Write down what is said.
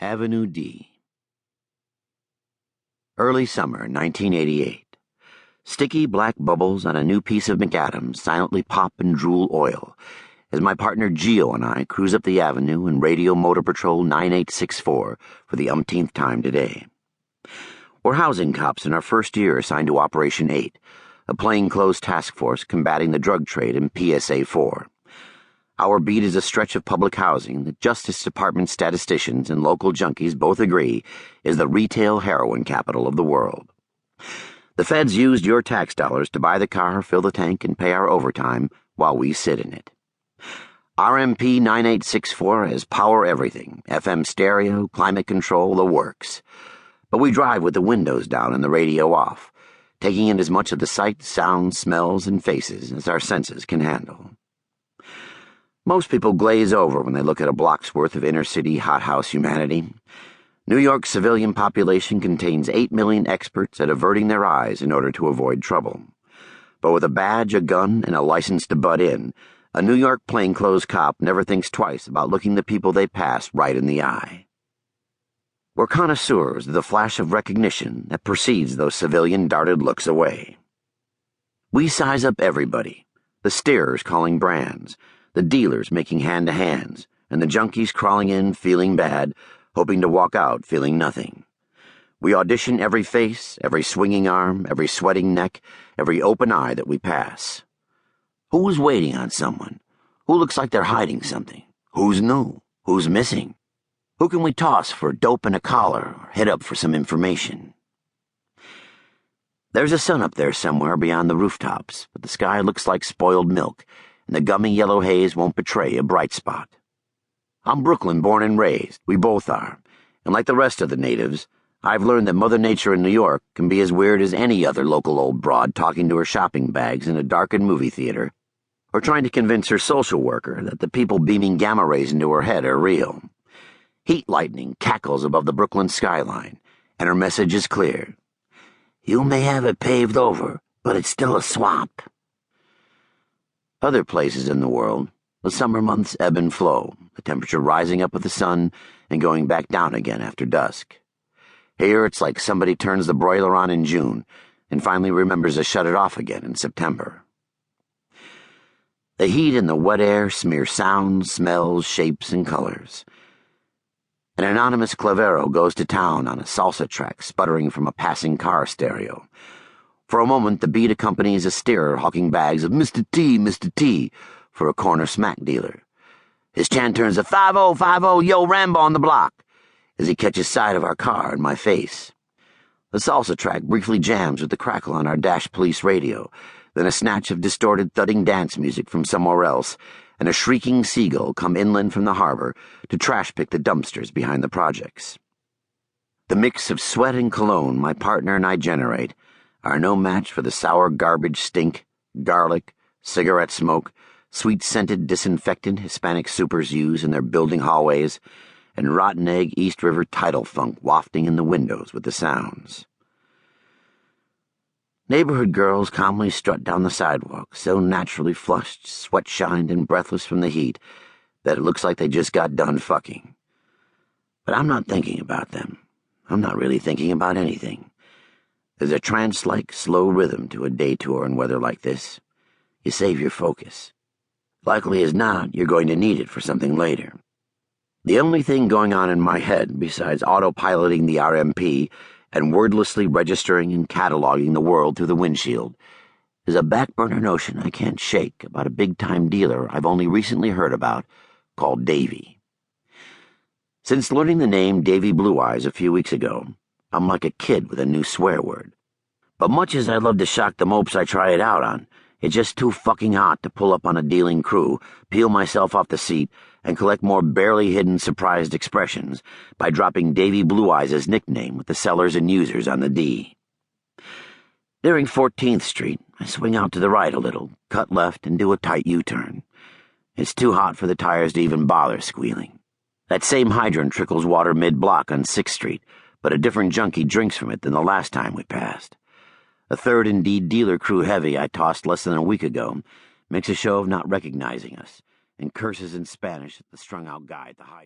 Avenue D. Early summer 1988. Sticky black bubbles on a new piece of McAdams silently pop and drool oil as my partner Gio and I cruise up the avenue in Radio Motor Patrol 9864 for the umpteenth time today. We're housing cops in our first year assigned to Operation 8, a plainclothes task force combating the drug trade in PSA 4. Our beat is a stretch of public housing that Justice Department statisticians and local junkies both agree is the retail heroin capital of the world. The feds used your tax dollars to buy the car, fill the tank, and pay our overtime while we sit in it. RMP 9864 has power everything, FM stereo, climate control, the works. But we drive with the windows down and the radio off, taking in as much of the sights, sounds, smells, and faces as our senses can handle. Most people glaze over when they look at a block's worth of inner-city hothouse humanity. New York's civilian population contains 8 million experts at averting their eyes in order to avoid trouble. But with a badge, a gun, and a license to butt in, a New York plainclothes cop never thinks twice about looking the people they pass right in the eye. We're connoisseurs of the flash of recognition that precedes those civilian darted looks away. We size up everybody, the steerers calling brands, the dealers making hand-to-hands, and the junkies crawling in feeling bad, hoping to walk out feeling nothing. We audition every face, every swinging arm, every sweating neck, every open eye that we pass. Who's waiting on someone? Who looks like they're hiding something? Who's new? Who's missing? Who can we toss for dope and a collar or hit up for some information? There's a sun up there somewhere beyond the rooftops, but the sky looks like spoiled milk, and the gummy yellow haze won't betray a bright spot. I'm Brooklyn born and raised, we both are, and like the rest of the natives, I've learned that Mother Nature in New York can be as weird as any other local old broad talking to her shopping bags in a darkened movie theater, or trying to convince her social worker that the people beaming gamma rays into her head are real. Heat lightning cackles above the Brooklyn skyline, and her message is clear. You may have it paved over, but it's still a swamp. Other places in the world, the summer months ebb and flow, the temperature rising up with the sun and going back down again after dusk. Here it's like somebody turns the broiler on in June and finally remembers to shut it off again in September. The heat and the wet air smear sounds, smells, shapes, and colors. An anonymous clavero goes to town on a salsa track sputtering from a passing car stereo. For a moment, the beat accompanies a steerer hawking bags of Mr. T, for a corner smack dealer. His chant turns to 5050, yo, Rambo on the block, as he catches sight of our car and my face. The salsa track briefly jams with the crackle on our dash police radio, then a snatch of distorted thudding dance music from somewhere else, and a shrieking seagull come inland from the harbor to trash-pick the dumpsters behind the projects. The mix of sweat and cologne my partner and I generate are no match for the sour garbage stink, garlic, cigarette smoke, sweet-scented disinfectant Hispanic supers use in their building hallways, and rotten egg East River tidal funk wafting in the windows with the sounds. Neighborhood girls calmly strut down the sidewalk, so naturally flushed, sweat-shined, and breathless from the heat that it looks like they just got done fucking. But I'm not thinking about them. I'm not really thinking about anything. There's a trance-like slow rhythm to a day tour in weather like this. You save your focus. Likely as not, you're going to need it for something later. The only thing going on in my head, besides autopiloting the RMP and wordlessly registering and cataloging the world through the windshield, is a backburner notion I can't shake about a big-time dealer I've only recently heard about called Davey. Since learning the name Davey Blue Eyes a few weeks ago, I'm like a kid with a new swear word. But much as I'd love to shock the mopes I try it out on, it's just too fucking hot to pull up on a dealing crew, peel myself off the seat, and collect more barely hidden surprised expressions by dropping Davey Blue Eyes' nickname with the sellers and users on the D. Nearing 14th Street, I swing out to the right a little, cut left, and do a tight U-turn. It's too hot for the tires to even bother squealing. That same hydrant trickles water mid-block on 6th Street, but a different junkie drinks from it than the last time we passed. A third Indeed dealer crew heavy I tossed less than a week ago makes a show of not recognizing us and curses in Spanish at the strung-out guy at the hydrant.